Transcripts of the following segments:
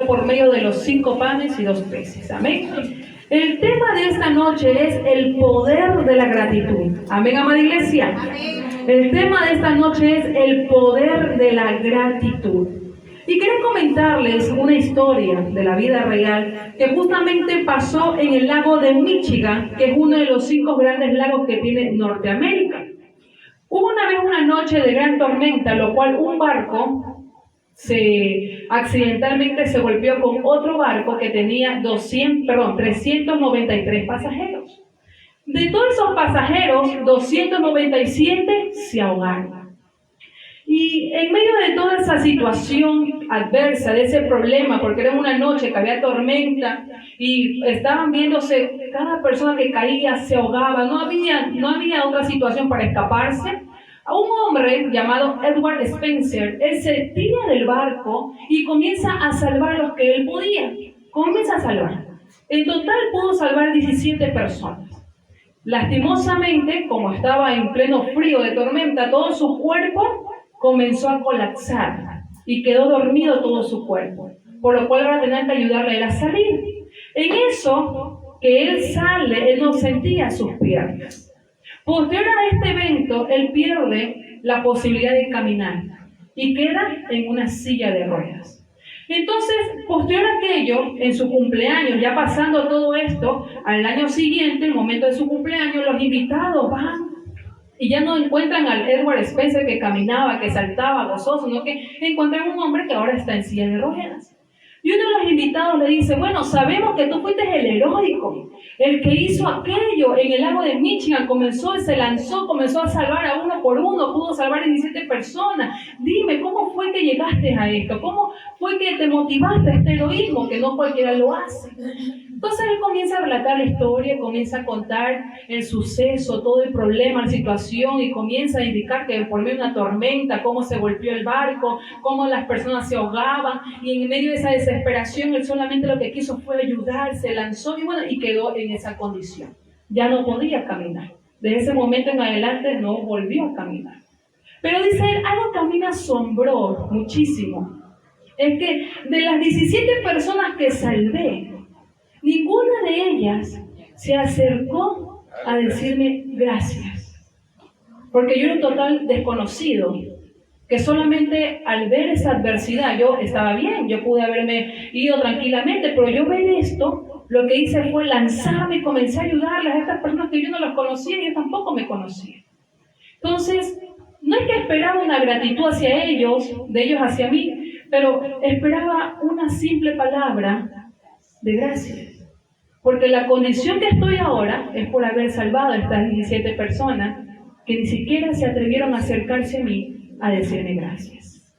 por medio de los 5 panes y 2 peces. Amén. El tema de esta noche es el poder de la gratitud. Amén, amada iglesia. El tema de esta noche es el poder de la gratitud. Y quiero comentarles una historia de la vida real que justamente pasó en el lago de Michigan, que es uno de los 5 grandes lagos que tiene Norteamérica. Hubo una vez una noche de gran tormenta, lo cual un barco accidentalmente se golpeó con otro barco que tenía 393 pasajeros. De todos esos pasajeros, 297 se ahogaron. Y en medio de toda esa situación adversa, de ese problema, porque era una noche que había tormenta y estaban viéndose, cada persona que caía se ahogaba, no había otra situación para escaparse. A un hombre llamado Edward Spencer, él se tira del barco y comienza a salvar a los que él podía. Comienza a salvar. En total pudo salvar 17 personas. Lastimosamente, como estaba en pleno frío de tormenta, todo su cuerpo comenzó a colapsar y quedó dormido todo su cuerpo, por lo cual ahora tenían que ayudarle a él a salir. En eso que él sale, él no sentía sus piernas. Posterior a este evento, él pierde la posibilidad de caminar y queda en una silla de ruedas. Entonces, posterior a aquello, en su cumpleaños, ya pasando todo esto, al año siguiente, el momento de su cumpleaños, los invitados van y ya no encuentran al Edward Spencer que caminaba, que saltaba, gozoso, sino que encuentran un hombre que ahora está en silla de ruedas. Y uno de los invitados le dice, bueno, sabemos que tú fuiste el heroico, el que hizo aquello en el lago de Michigan, se lanzó, comenzó a salvar a uno por uno, pudo salvar a 17 personas. Dime, ¿cómo fue que llegaste a esto? ¿Cómo fue que te motivaste a este heroísmo que no cualquiera lo hace? Entonces él comienza a relatar la historia, comienza a contar el suceso, todo el problema, la situación, y comienza a indicar que por medio de una tormenta, cómo se golpeó el barco, cómo las personas se ahogaban, y en medio de esa desesperación él solamente lo que quiso fue ayudar, se lanzó y quedó en esa condición. Ya no podía caminar. De ese momento en adelante no volvió a caminar. Pero dice él, algo que a mí me asombró muchísimo, es que de las 17 personas que salvé, ninguna de ellas se acercó a decirme gracias. Porque yo era un total desconocido, que solamente al ver esa adversidad, yo estaba bien, yo pude haberme ido tranquilamente, pero yo ver esto, lo que hice fue lanzarme y comencé a ayudarles a estas personas que yo no los conocía y ellos tampoco me conocían. Entonces, no es que esperaba una gratitud hacia ellos, de ellos hacia mí, pero esperaba una simple palabra de gracias. Porque la condición que estoy ahora es por haber salvado a estas 17 personas que ni siquiera se atrevieron a acercarse a mí a decirme gracias.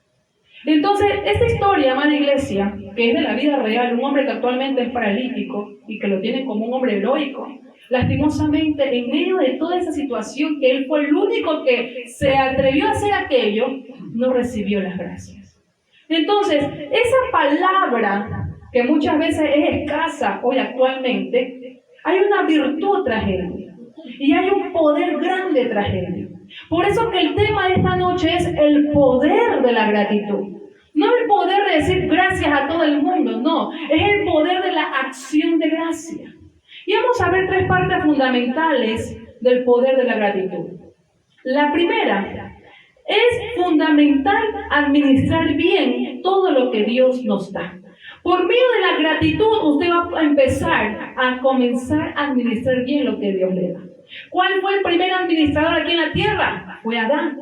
Entonces, esta historia, amada iglesia, que es de la vida real, un hombre que actualmente es paralítico y que lo tienen como un hombre heroico, lastimosamente, en medio de toda esa situación, que él fue el único que se atrevió a hacer aquello, no recibió las gracias. Entonces, esa palabra que muchas veces es escasa hoy actualmente, hay una virtud tras él y hay un poder grande tras él. Por eso que el tema de esta noche es el poder de la gratitud. No el poder de decir gracias a todo el mundo, no, es el poder de la acción de gracia. Y vamos a ver 3 partes fundamentales del poder de la gratitud. La primera, es fundamental administrar bien todo lo que Dios nos da. Por medio de la gratitud, usted va a empezar a comenzar a administrar bien lo que Dios le da. ¿Cuál fue el primer administrador aquí en la tierra? Fue Adán.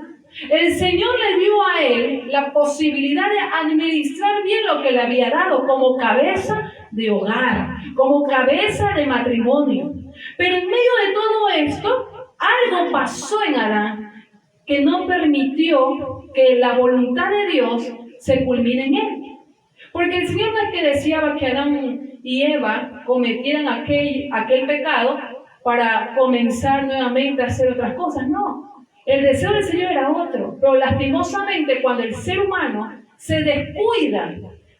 El Señor le dio a él la posibilidad de administrar bien lo que le había dado como cabeza de hogar, como cabeza de matrimonio. Pero en medio de todo esto, algo pasó en Adán que no permitió que la voluntad de Dios se culmine en él. Porque el Señor no es que deseaba que Adán y Eva cometieran aquel pecado para comenzar nuevamente a hacer otras cosas, no. El deseo del Señor era otro, pero lastimosamente cuando el ser humano se descuida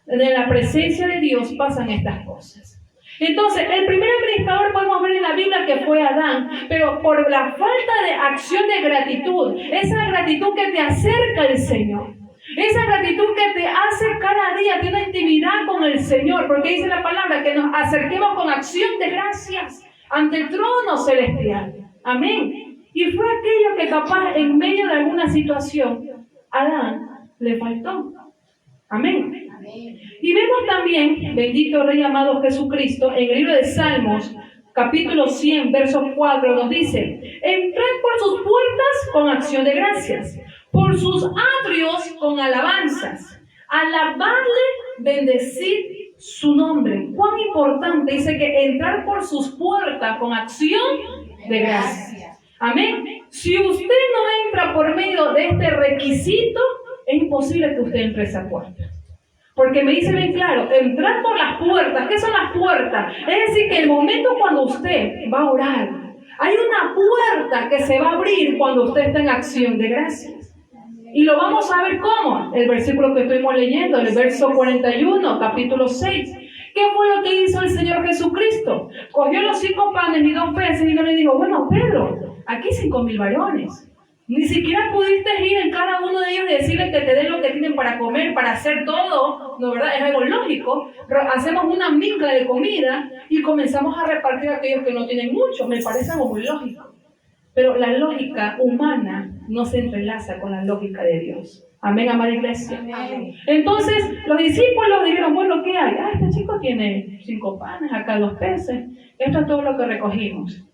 de la presencia de Dios, pasan estas cosas. Entonces, el primer administrador podemos ver en la Biblia que fue Adán, pero por la falta de acción de gratitud, esa gratitud que te acerca al Señor, Esa gratitud que te hace cada día tener una intimidad con el Señor, porque dice la palabra que nos acerquemos con acción de gracias ante el trono celestial. Amén. Y fue aquello que capaz en medio de alguna situación a Adán le faltó. Amén. Y vemos también, bendito Rey amado Jesucristo, en el libro de Salmos, capítulo 100, verso 4, nos dice: entrad por sus puertas con acción de gracias, por sus atrios con alabanzas, alabadle, bendecid su nombre. Cuán importante, dice que entrar por sus puertas con acción de gracias. Amén. Si usted no entra por medio de este requisito, es imposible que usted entre a esa puerta. Porque me dice bien claro, entrar por las puertas. ¿Qué son las puertas? Es decir, que el momento cuando usted va a orar, hay una puerta que se va a abrir cuando usted está en acción de gracias. Y lo vamos a ver cómo. El versículo que estuvimos leyendo, el verso 41, capítulo 6. ¿Qué fue lo que hizo el Señor Jesucristo? Cogió los 5 panes y 2 peces y no le dijo: bueno, Pedro, aquí 5,000 varones. Ni siquiera pudiste ir en cada uno de ellos y decirles que te den lo que tienen para comer, para hacer todo, ¿no, verdad? Es algo lógico. Hacemos una mezcla de comida y comenzamos a repartir a aquellos que no tienen mucho. Me parece algo muy lógico. Pero la lógica humana no se entrelaza con la lógica de Dios. Amén, amada iglesia. Amén. Entonces, los discípulos dijeron: bueno, ¿qué hay? Este chico tiene 5 panes, acá 2 peces. Esto es todo lo que recogimos.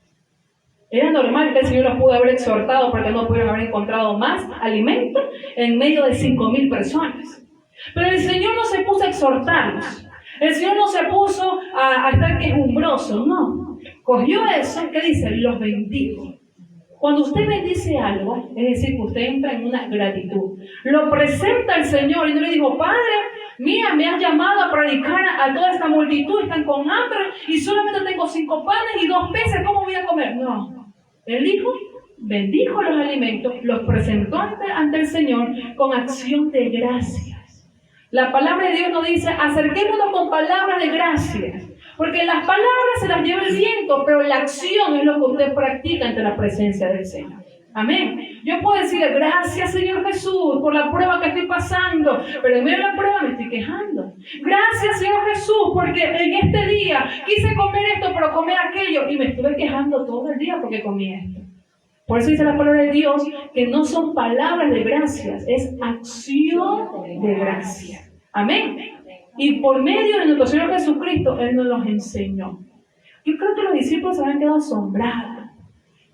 Era normal que el Señor los pudo haber exhortado porque no pudieron haber encontrado más alimento en medio de 5,000 personas. Pero el Señor no se puso a exhortarlos. El Señor no se puso a estar quejumbroso, no. Cogió eso, ¿qué dice? Los bendijo. Cuando usted bendice algo, es decir, que usted entra en una gratitud. Lo presenta al Señor y no le dijo: Padre, mira, me has llamado a predicar a toda esta multitud, están con hambre y solamente tengo 5 panes y 2 peces, ¿cómo voy a comer? No. Él dijo, bendijo los alimentos, los presentó ante el Señor con acción de gracias. La palabra de Dios nos dice: acerquémonos con palabras de gracias. Porque las palabras se las lleva el viento, pero la acción es lo que usted practica ante la presencia del Señor. Amén. Yo puedo decirle: gracias, Señor Jesús, por la prueba que estoy pasando, pero en medio de la prueba me estoy quejando. Gracias, Señor Jesús, porque en este día quise comer esto, pero comí aquello, y me estuve quejando todo el día porque comí esto. Por eso dice la palabra de Dios que no son palabras de gracias, es acción de gracias. Amén. Y por medio de nuestro Señor Jesucristo, Él nos los enseñó. Yo creo que los discípulos se habían quedado asombrados.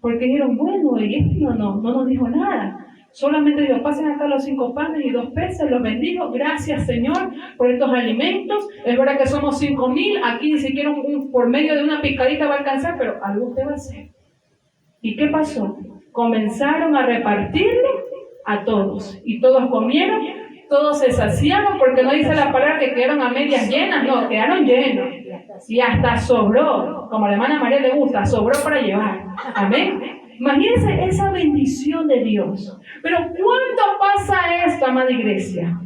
Porque dijeron: bueno, y esto no nos dijo nada. Solamente dijo: pasen acá los 5 panes y 2 peces, los bendijo. Gracias, Señor, por estos alimentos. Es verdad que somos 5,000. Aquí ni siquiera por medio de una picadita va a alcanzar, pero algo usted va a hacer. ¿Y qué pasó? Comenzaron a repartirlo a todos. Y todos comieron, todos se saciaron, porque no dice la palabra que quedaron a medias llenas, no, quedaron llenos. Y hasta sobró, como a la hermana María le gusta, sobró para llevar. Amén. Imagínense esa bendición de Dios. Pero ¿cuándo pasa esto, amada iglesia?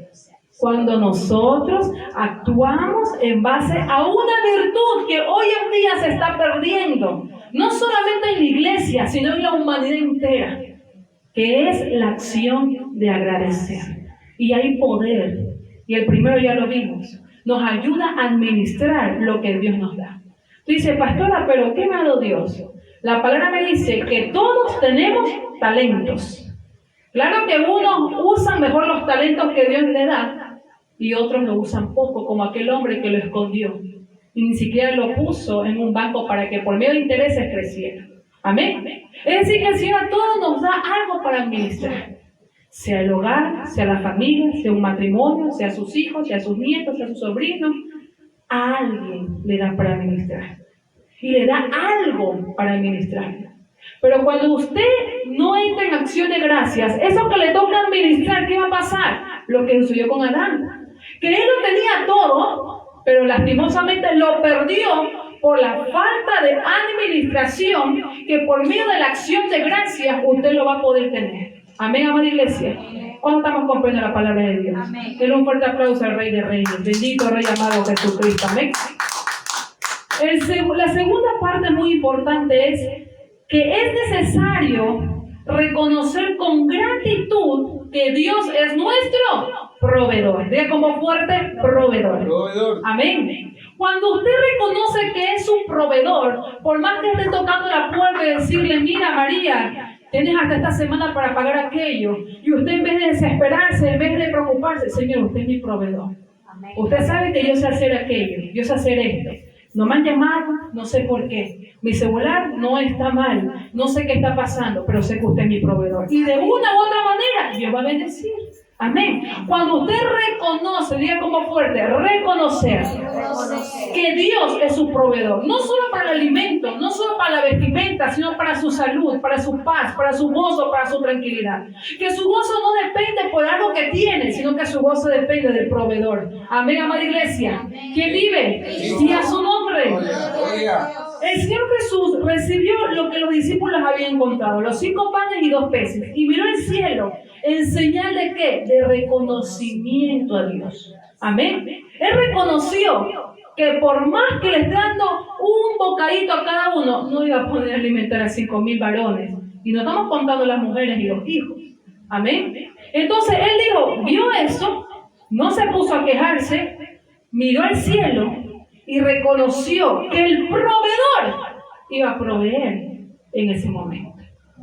Cuando nosotros actuamos en base a una virtud que hoy en día se está perdiendo. No solamente en la iglesia, sino en la humanidad entera. Que es la acción de agradecer. Y hay poder. Y el primero ya lo vimos. Nos ayuda a administrar lo que Dios nos da. Tú dices: pastora, ¿pero qué me ha dado Dios? La palabra me dice que todos tenemos talentos. Claro que unos usan mejor los talentos que Dios le da y otros lo usan poco, como aquel hombre que lo escondió y ni siquiera lo puso en un banco para que por medio de intereses creciera. Amén. Es decir, que el Señor a todos nos da algo para administrar. Sea el hogar, sea la familia, sea un matrimonio, sea sus hijos, sea sus nietos, sea sus sobrinos. A alguien le da para administrar. Y le da algo para administrar. Pero cuando usted no entra en acción de gracias, eso que le toca administrar, ¿qué va a pasar? Lo que sucedió con Adán. Que él lo tenía todo, pero lastimosamente lo perdió por la falta de administración, que por medio de la acción de gracias usted lo va a poder tener. Amén, amada iglesia. ¿Cuándo estamos comprendiendo la palabra de Dios? Amén. Denle un fuerte aplauso al Rey de Reyes. Bendito Rey amado Jesucristo. Amén. La segunda parte muy importante es que es necesario reconocer con gratitud que Dios es nuestro proveedor. Diga como fuerte, proveedor. Amén. Cuando usted reconoce que es un proveedor, por más que esté tocando la puerta y decirle, mira María, tienes hasta esta semana para pagar aquello, y usted en vez de desesperarse, en vez de preocuparse, Señor, usted es mi proveedor. Amén. Usted sabe que yo sé hacer aquello, yo sé hacer esto. No me han llamado, no sé por qué. Mi celular no está mal, no sé qué está pasando, pero sé que usted es mi proveedor. Y de una u otra manera, Dios va a bendecir. Amén. Cuando usted reconoce, diga como fuerte, reconocer que Dios es su proveedor, no solo para el alimento, no solo para la vestimenta, sino para su salud, para su paz, para su gozo, para su tranquilidad. Que su gozo no depende por algo que tiene, sino que su gozo depende del proveedor. Amén, amada iglesia. ¿Quién vive? Y a su nombre. El Señor Jesús recibió lo que los discípulos habían encontrado, los 5 panes y 2 peces, y miró el cielo en señal de ¿qué? De reconocimiento a Dios. Amén. Él reconoció que por más que le esté dando un bocadito a cada uno, no iba a poder alimentar a 5,000 varones. Y no estamos contando las mujeres y los hijos. Amén. Entonces él dijo, vio eso, no se puso a quejarse, miró al cielo y reconoció que el proveedor iba a proveer en ese momento.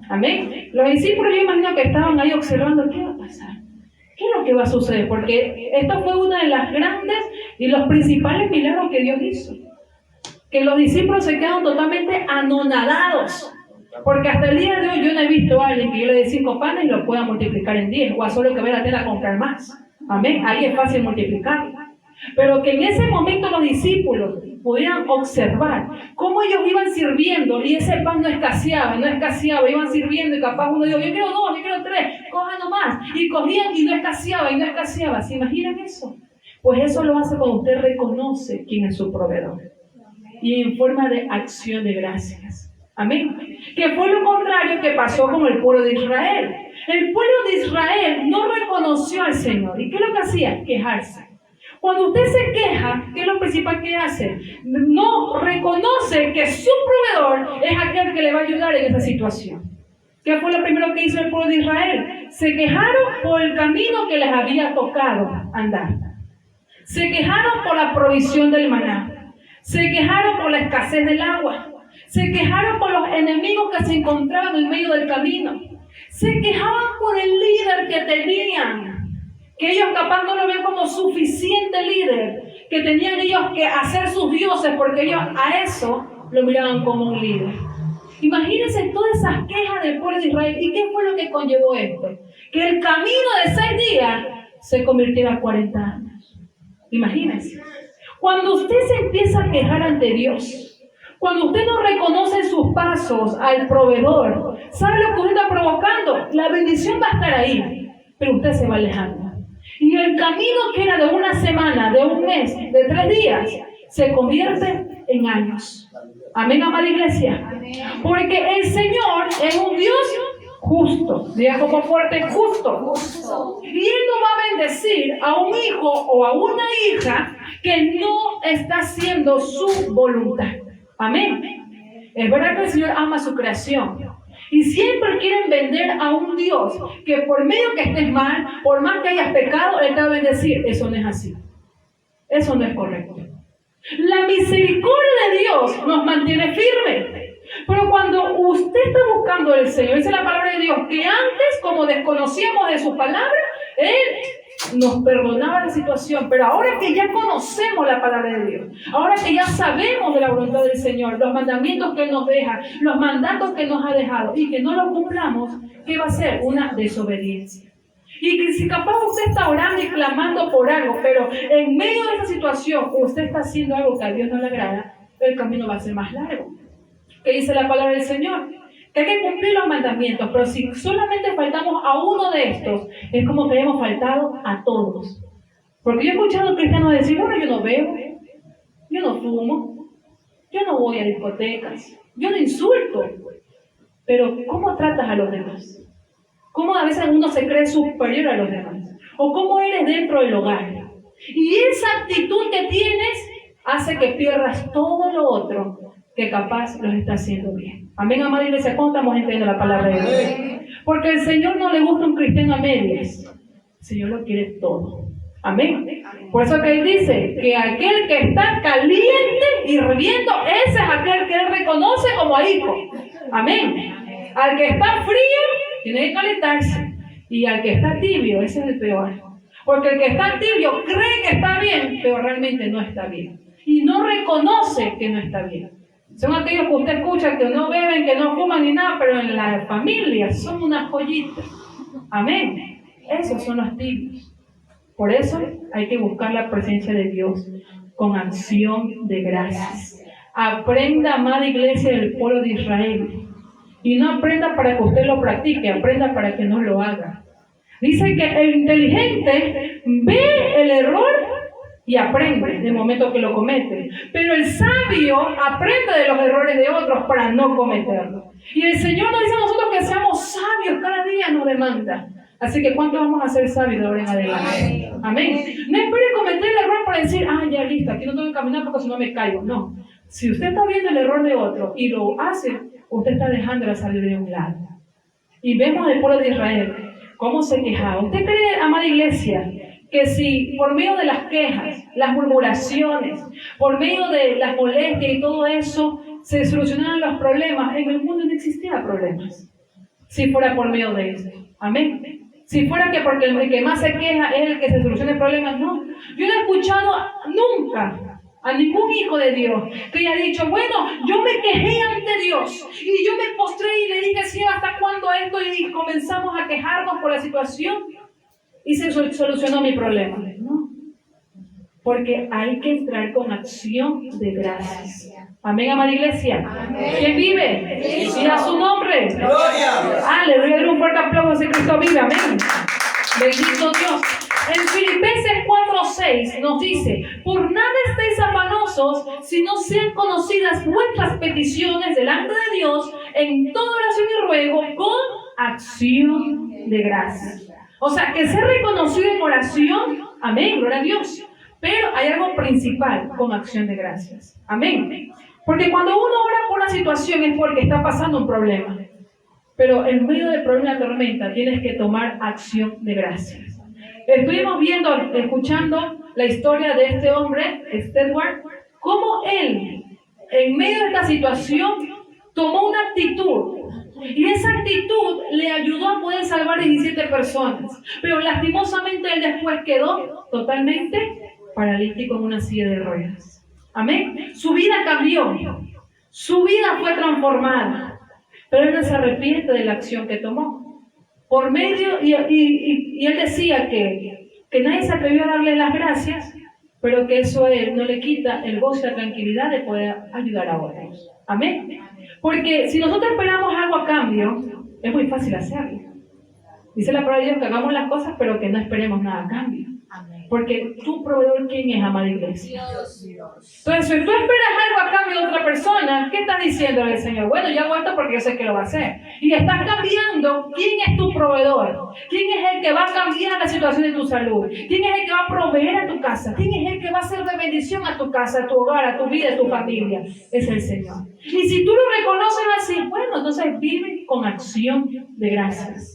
Amén. Los discípulos, yo imagino que estaban ahí observando qué va a pasar, qué es lo que va a suceder, porque esto fue una de las grandes y los principales milagros que Dios hizo. Que los discípulos se quedaron totalmente anonadados, porque hasta el día de hoy yo no he visto a alguien que yo le dé 5 panes y lo pueda multiplicar en 10, o a solo que vaya a tener a comprar más. Amén. Ahí es fácil multiplicar. Pero que en ese momento los discípulos pudieran observar cómo ellos iban sirviendo y ese pan no escaseaba, iban sirviendo y capaz uno dijo, yo quiero 2, yo quiero 3, cojan nomás. Y cogían y no escaseaba. ¿Se imaginan eso? Pues eso lo hace cuando usted reconoce quién es su proveedor. Y en forma de acción de gracias. Amén. Que fue lo contrario que pasó con el pueblo de Israel. El pueblo de Israel no reconoció al Señor. ¿Y qué es lo que hacía? Quejarse. Cuando usted se queja, ¿qué es lo principal que hace? No reconoce que su proveedor es aquel que le va a ayudar en esa situación. ¿Qué fue lo primero que hizo el pueblo de Israel? Se quejaron por el camino que les había tocado andar. Se quejaron por la provisión del maná. Se quejaron por la escasez del agua. Se quejaron por los enemigos que se encontraban en medio del camino. Se quejaban por el líder que tenían. Que ellos capaz no lo ven como suficiente líder, que tenían ellos que hacer sus dioses, porque ellos a eso lo miraban como un líder. Imagínense todas esas quejas del pueblo de Israel. ¿Y qué fue lo que conllevó esto? Que el camino de 6 días se convirtiera en 40 años. Imagínense. Cuando usted se empieza a quejar ante Dios, cuando usted no reconoce sus pasos al proveedor, ¿sabe lo que usted está provocando? La bendición va a estar ahí, pero usted se va alejando. Y el camino que era de una semana, de un mes, de 3 días, se convierte en años. Amén, amada iglesia. Porque el Señor es un Dios justo. Diga como fuerte, justo. Y Él no va a bendecir a un hijo o a una hija que no está haciendo su voluntad. Amén. Es verdad que el Señor ama su creación. Y siempre quieren vender a un Dios que por medio que estés mal, por más que hayas pecado, Él te va a bendecir. Eso no es así. Eso no es correcto. La misericordia de Dios nos mantiene firmes. Pero cuando usted está buscando al Señor, dice la palabra de Dios, que antes, como desconocíamos de su palabra, Él nos perdonaba la situación. Pero ahora que ya conocemos la palabra de Dios, ahora que ya sabemos de la voluntad del Señor, los mandamientos que Él nos deja, los mandatos que nos ha dejado, y que no los cumplamos, ¿qué va a ser? Una desobediencia. Y que si capaz usted está orando y clamando por algo, pero en medio de esa situación usted está haciendo algo que a Dios no le agrada, el camino va a ser más largo. ¿Qué dice la palabra del Señor? Que hay que cumplir los mandamientos, pero si solamente faltamos a uno de estos, es como que hemos faltado a todos. Porque yo he escuchado a cristianos decir, bueno, yo no bebo, yo no fumo, yo no voy a discotecas, yo no insulto. Pero ¿cómo tratas a los demás? ¿Cómo a veces uno se cree superior a los demás? ¿O cómo eres dentro del hogar? Y esa actitud que tienes hace que pierdas todo lo otro que capaz los está haciendo bien. Amén, amada iglesia, ¿cómo estamos entendiendo la palabra de Dios? Porque el Señor no le gusta un cristiano a medias. El Señor lo quiere todo. Amén. Por eso que Él dice que aquel que está caliente y hirviendo, ese es aquel que Él reconoce como hijo. Amén. Al que está frío, tiene que calentarse. Y al que está tibio, ese es el peor. Porque el que está tibio cree que está bien, pero realmente no está bien. Y no reconoce que no está bien. Son aquellos que usted escucha que no beben, que no fuman ni nada, pero en la familia son unas joyitas. Amén. Esos son los tibios. Por eso hay que buscar la presencia de Dios con acción de gracias. Aprenda, amada iglesia del pueblo de Israel. Y no aprenda para que usted lo practique, aprenda para que no lo haga. Dice que el inteligente ve el error y aprende en el momento que lo comete. Pero el sabio aprende de los errores de otros para no cometerlo. Y el Señor nos dice a nosotros que seamos sabios, cada día nos demanda. Así que ¿cuánto vamos a ser sabios de ahora en adelante? Amén. No espere cometer el error para decir, ya listo, aquí no tengo que caminar porque si no me caigo. No. Si usted está viendo el error de otro y lo hace, usted está dejando la sabiduría de un lado. Y vemos al pueblo de Israel cómo se quejaba. ¿Usted cree, amada iglesia, que si por medio de las quejas, las murmuraciones, por medio de las molestias y todo eso, se solucionaran los problemas? En el mundo no existían problemas. Si fuera por medio de eso. Amén. Si fuera que porque el que más se queja es el que se soluciona el problema, no. Yo no he escuchado nunca a ningún hijo de Dios que haya dicho, bueno, yo me quejé ante Dios y yo me postré y le dije, sí, ¿hasta cuándo esto? Y comenzamos a quejarnos por la situación y se solucionó mi problema. No. Porque hay que entrar con acción de gracias. Amén, amada iglesia. Amén. ¿Quién vive? Y a su nombre. Gloria. Le doy un fuerte aplauso si Cristo vive. Amén. Bendito Dios. En Filipenses 4:6 nos dice, por nada estéis afanosos, sino sean conocidas vuestras peticiones delante de Dios en toda oración y ruego con acción de gracias. O sea, que sea reconocido en oración. Amén, gloria a Dios. Pero hay algo principal con acción de gracias. Amén. Porque cuando uno ora por una situación es porque está pasando un problema. Pero en medio del problema de la tormenta tienes que tomar acción de gracias. Estuvimos escuchando la historia de este hombre, Stewart, cómo él, en medio de esta situación, tomó una actitud. Y esa actitud le ayudó a poder salvar 17 personas. Pero lastimosamente él después quedó totalmente paralítico en una silla de ruedas. Amén. Su vida cambió. Su vida fue transformada. Pero él no se arrepiente de la acción que tomó. Por medio, y él decía que nadie se atrevió a darle las gracias, pero que eso a él no le quita el gozo y la tranquilidad de poder ayudar a otros. Amén. Porque si nosotros esperamos algo a cambio, es muy fácil hacerlo. Dice la palabra de Dios que hagamos las cosas, pero que no esperemos nada a cambio. Porque tu proveedor, ¿quién es, amada iglesia? Dios. Entonces, si tú esperas algo a cambio de otra persona, ¿qué estás diciendo al Señor? Bueno, yo hago esto porque yo sé que lo va a hacer. Y estás cambiando quién es tu proveedor. ¿Quién es el que va a cambiar la situación de tu salud? ¿Quién es el que va a proveer a tu casa? ¿Quién es el que va a ser de bendición a tu casa, a tu hogar, a tu vida, a tu familia? Es el Señor. Y si tú lo reconoces así, bueno, entonces vive con acción de gracias.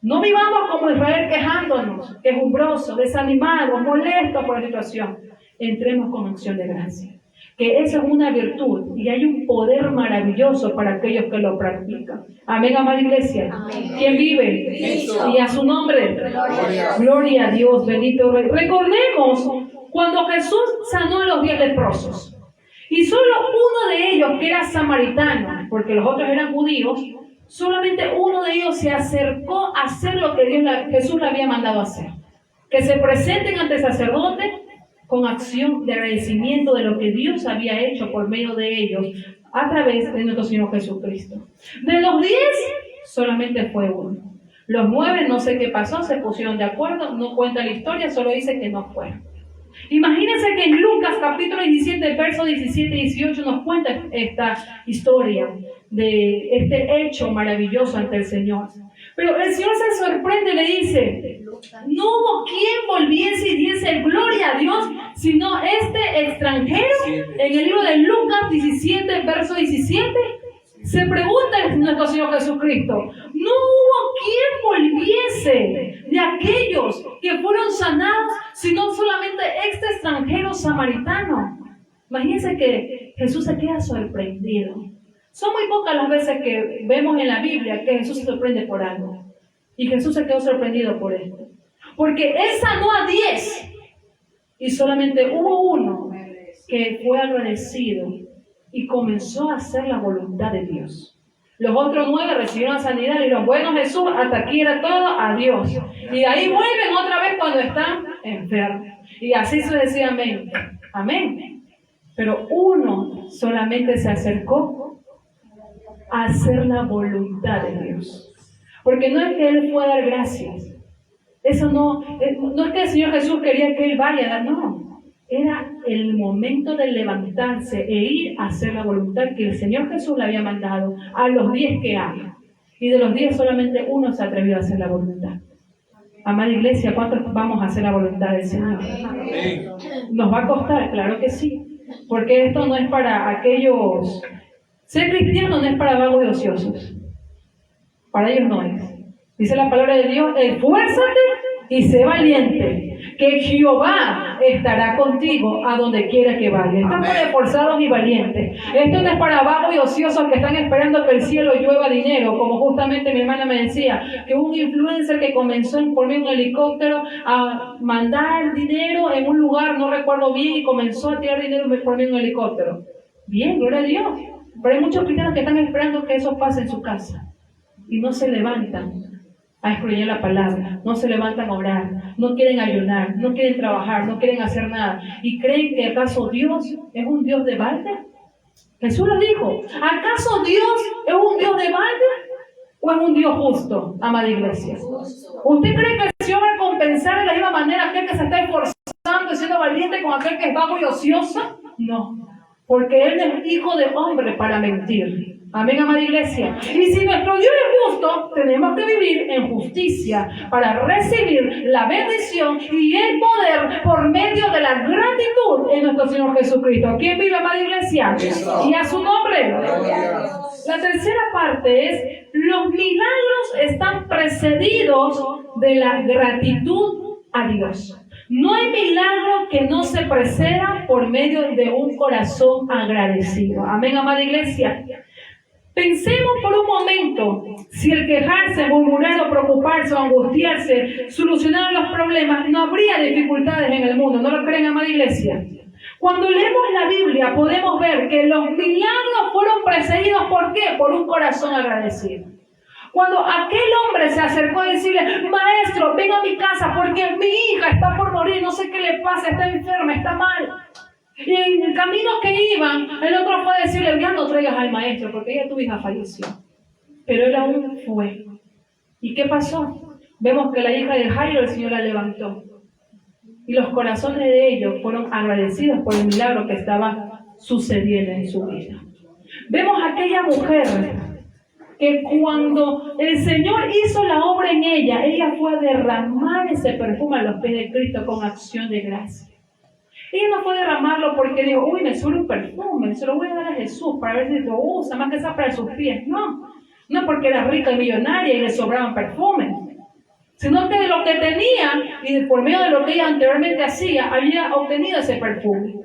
No vivamos como Israel quejándonos, quejumbrosos, desanimados, molestos por la situación. Entremos con acción de gracia. Que esa es una virtud y hay un poder maravilloso para aquellos que lo practican. Amén, amada iglesia. Amén. ¿Quién vive? Cristo. Y a su nombre. Gloria a Dios, bendito Rey. Recordemos cuando Jesús sanó a los 10 leprosos. Y solo uno de ellos, que era samaritano, porque los otros eran judíos, solamente uno de ellos se acercó a hacer lo que Jesús le había mandado hacer. Que se presenten ante el sacerdote con acción de agradecimiento de lo que Dios había hecho por medio de ellos a través de nuestro Señor Jesucristo. De los 10, solamente fue uno. Los 9, no sé qué pasó, se pusieron de acuerdo, no cuenta la historia, solo dice que no fueron. Imagínense que en Lucas capítulo 17, versos 17 y 18 nos cuenta esta historia de este hecho maravilloso ante el Señor. Pero el Señor se sorprende y le dice, no hubo quien volviese y diese gloria a Dios, sino este extranjero. En el libro de Lucas 17, verso 17, se pregunta nuestro Señor Jesucristo, no hubo quién volviese de aquellos que fueron sanados, sino solamente este extranjero samaritano. Imagínense que Jesús se queda sorprendido. Son muy pocas las veces que vemos en la Biblia que Jesús se sorprende por algo. Y Jesús se quedó sorprendido por esto. Porque Él sanó a 10 y solamente hubo uno que fue agradecido y comenzó a hacer la voluntad de Dios. Los otros 9 recibieron sanidad y dijeron, bueno Jesús, hasta aquí era todo, adiós. Y de ahí vuelven otra vez cuando están enfermos. Y así sucesivamente. Amén. Pero uno solamente se acercó a hacer la voluntad de Dios. Porque no es que Él fue a dar gracias. Eso no es que el Señor Jesús quería que Él vaya a dar, no. Era el momento de levantarse e ir a hacer la voluntad que el Señor Jesús le había mandado a los 10 que hay. Y de los 10 solamente uno se atrevió a hacer la voluntad. Amada iglesia, ¿cuántos vamos a hacer la voluntad del Señor? ¿Nos va a costar? Claro que sí. Porque esto no es para aquellos... Ser cristiano no es para vagos y ociosos. Para ellos no es. Dice la palabra de Dios, esfuérzate y sé valiente, que Jehová estará contigo a donde quiera que vayas. Esto es para esforzados y valientes. Esto no es para vagos y ociosos que están esperando que el cielo llueva dinero, como justamente mi hermana me decía, que un influencer que comenzó por medio de un helicóptero a mandar dinero en un lugar, no recuerdo bien, y comenzó a tirar dinero por medio de un helicóptero. Bien, gloria a Dios. Pero hay muchos cristianos que están esperando que eso pase en su casa y no se levantan a escudriñar la palabra, no se levantan a orar, no quieren ayunar, no quieren trabajar, no quieren hacer nada y creen que acaso Dios es un Dios de balde. Jesús lo dijo, ¿acaso Dios es un Dios de balde o es un Dios justo, amada iglesia? ¿Usted cree que el Señor va a compensar de la misma manera a aquel que se está esforzando y siendo valiente con aquel que es vago y ocioso? No, porque Él es hijo de hombre para mentir. Amén, amada iglesia. Y si nuestro Dios es justo, tenemos que vivir en justicia para recibir la bendición y el poder por medio de la gratitud en nuestro Señor Jesucristo. ¿Quién vive, amada iglesia? Y a su nombre. La tercera parte es, los milagros están precedidos de la gratitud a Dios. No hay milagro que no se preceda por medio de un corazón agradecido. Amén, amada iglesia. Pensemos por un momento, si el quejarse, murmurar o preocuparse o angustiarse solucionara los problemas, no habría dificultades en el mundo. ¿No lo creen, amada iglesia? Cuando leemos la Biblia podemos ver que los milagros fueron precedidos, ¿por qué? Por un corazón agradecido. Cuando aquel hombre se acercó a decirle, maestro, ven a mi casa porque mi hija está por morir, no sé qué le pasa, está enferma, está mal. Y en el camino que iban, el otro fue a decirle, ya no traigas al maestro porque ya tu hija falleció. Pero él aún fue. ¿Y qué pasó? Vemos que la hija de Jairo, el Señor la levantó. Y los corazones de ellos fueron agradecidos por el milagro que estaba sucediendo en su vida. Vemos a aquella mujer que cuando el Señor hizo la obra en ella, ella fue a derramar ese perfume a los pies de Cristo con acción de gracia. Ella no fue a derramarlo porque dijo, uy, me sobra un perfume, se lo voy a dar a Jesús para ver si lo usa, más que sea para sus pies. No porque era rica y millonaria y le sobraban perfumes, sino que de lo que tenía y por medio de lo que ella anteriormente hacía, había obtenido ese perfume.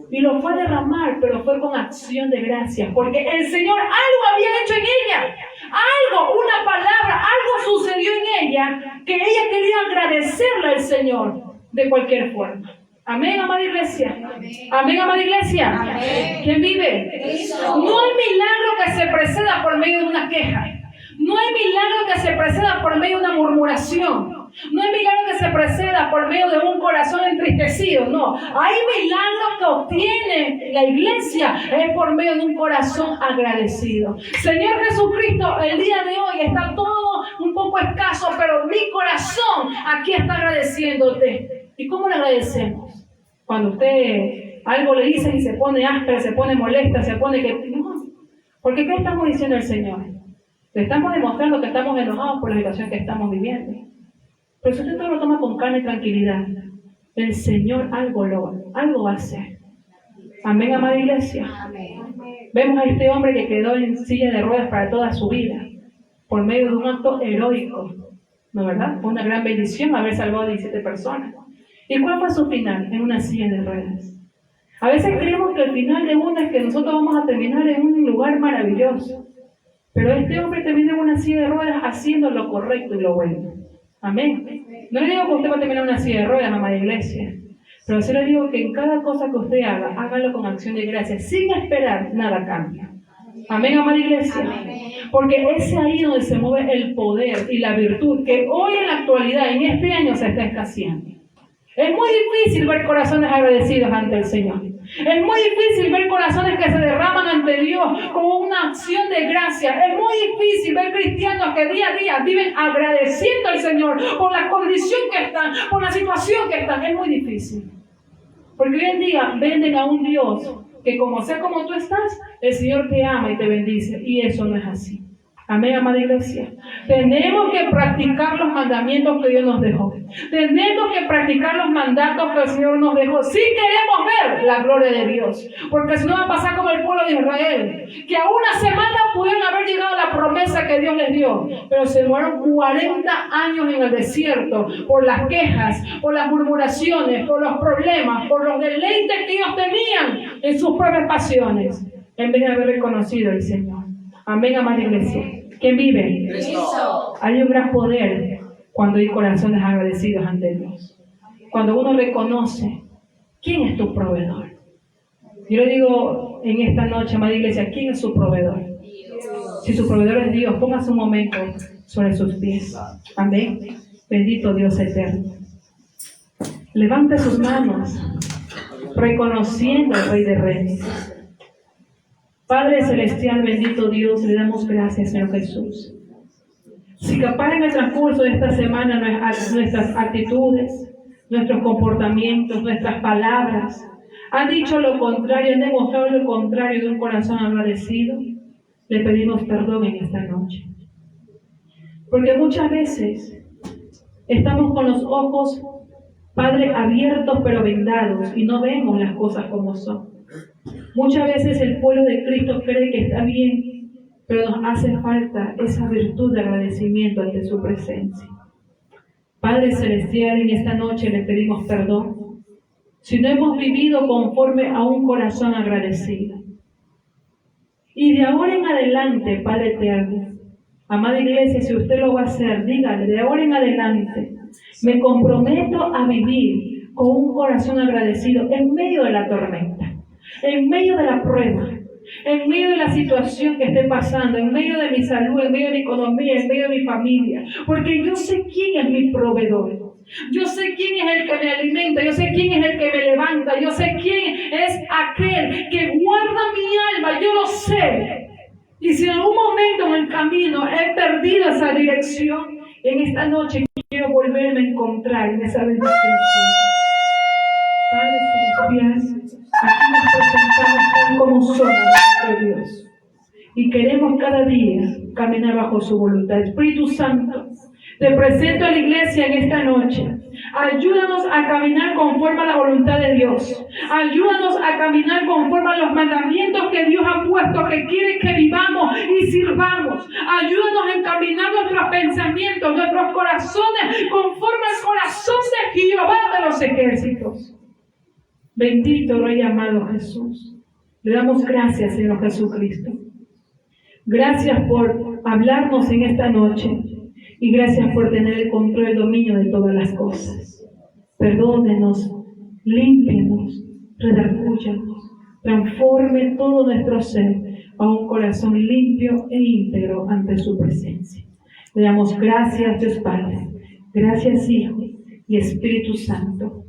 Y lo fue a derramar, pero fue con acción de gracias, porque el Señor algo había hecho en ella. Algo, una palabra, algo sucedió en ella que ella quería agradecerle al Señor de cualquier forma. Amén, amada iglesia. Amén, amada iglesia. Amén. ¿Quién vive? Cristo. No hay milagro que se preceda por medio de una queja. No hay milagro que se preceda por medio de una murmuración. No hay milagro que se preceda por medio de un corazón entristecido. No, hay milagros que obtiene la iglesia es por medio de un corazón agradecido. Señor Jesucristo, el día de hoy está todo un poco escaso, pero mi corazón aquí está agradeciéndote. ¿Y cómo le agradecemos? Cuando usted algo le dice y se pone áspera, se pone molesta, se pone que... No, porque ¿qué estamos diciendo al Señor? Le estamos demostrando que estamos enojados por la situación que estamos viviendo. Pero si usted todo lo toma con calma y tranquilidad, el Señor algo va a hacer. Amén, amada iglesia. Amén. Vemos a este hombre que quedó en silla de ruedas para toda su vida. por medio de un acto heroico, ¿no verdad? Fue una gran bendición haber salvado a 17 personas. ¿Y cuál fue su final? En una silla de ruedas. A veces creemos que el final de uno es que nosotros vamos a terminar en un lugar maravilloso. Pero este hombre terminó en una silla de ruedas haciendo lo correcto y lo bueno. Amén. No le digo que usted va a terminar en una silla de ruedas, amada iglesia. Pero sí le digo que en cada cosa que usted haga, hágalo con acción de gracias, sin esperar nada cambia. Amén, amada iglesia. Amén. Porque es ahí donde se mueve el poder y la virtud que hoy en la actualidad, en este año, se está escaseando. Es muy difícil ver corazones agradecidos ante el Señor. Es muy difícil ver corazones que se derraman ante Dios como una acción de gracia. Es muy difícil ver cristianos que día a día viven agradeciendo al Señor por la condición que están, por la situación que están. Es muy difícil. Porque hoy en día venden a un Dios que como sea como tú estás, el Señor te ama y te bendice. Y eso no es así. Amén, amada iglesia. Tenemos que practicar los mandamientos que Dios nos dejó. Tenemos que practicar los mandatos que el Señor nos dejó. Si queremos ver la gloria de Dios. Porque si no va a pasar como el pueblo de Israel. Que a una semana pudieron haber llegado a la promesa que Dios les dio. Pero se demoraron 40 años en el desierto. Por las quejas, por las murmuraciones, por los problemas, por los deleites que ellos tenían en sus propias pasiones. En vez de haber reconocido al Señor. Amén, amada iglesia. ¿Quién vive? Cristo. Hay un gran poder cuando hay corazones agradecidos ante Dios. Cuando uno reconoce quién es tu proveedor. Yo le digo en esta noche, amada iglesia, ¿quién es su proveedor? Dios. Si su proveedor es Dios, póngase un momento sobre sus pies. Amén. Bendito Dios eterno. Levante sus manos, reconociendo al Rey de Reyes. Padre Celestial, bendito Dios, le damos gracias, Señor Jesús. Si capaz en el transcurso de esta semana nuestras actitudes, nuestros comportamientos, nuestras palabras han dicho lo contrario, han demostrado lo contrario de un corazón agradecido, le pedimos perdón en esta noche. Porque muchas veces estamos con los ojos, Padre, abiertos pero vendados y no vemos las cosas como son. Muchas veces el pueblo de Cristo cree que está bien, pero nos hace falta esa virtud de agradecimiento ante su presencia. Padre Celestial, en esta noche le pedimos perdón si no hemos vivido conforme a un corazón agradecido. Y de ahora en adelante, Padre eterno, amada iglesia, si usted lo va a hacer, dígale, de ahora en adelante, me comprometo a vivir con un corazón agradecido en medio de la tormenta. En medio de la prueba, en medio de la situación que esté pasando, en medio de mi salud, en medio de mi economía, en medio de mi familia, porque yo sé quién es mi proveedor, yo sé quién es el que me alimenta, yo sé quién es el que me levanta, yo sé quién es aquel que guarda mi alma, yo lo sé. Y si en algún momento en el camino he perdido esa dirección, en esta noche quiero volverme a encontrar en esa bendición. Padre Celestial, aquí nos presentamos tal como somos, nuestro Dios. Y queremos cada día caminar bajo su voluntad. Espíritu Santo, te presento a la iglesia en esta noche. Ayúdanos a caminar conforme a la voluntad de Dios. Ayúdanos a caminar conforme a los mandamientos que Dios ha puesto, que quiere que vivamos y sirvamos. Ayúdanos a encaminar nuestros pensamientos, nuestros corazones, conforme al corazón de Jehová de los ejércitos. Bendito Rey amado Jesús. Le damos gracias, Señor Jesucristo. Gracias por hablarnos en esta noche. Y gracias por tener el control y el dominio de todas las cosas. Perdónenos, límpienos, redargúyanos, transforme todo nuestro ser a un corazón limpio e íntegro ante su presencia. Le damos gracias, Dios Padre, gracias Hijo y Espíritu Santo.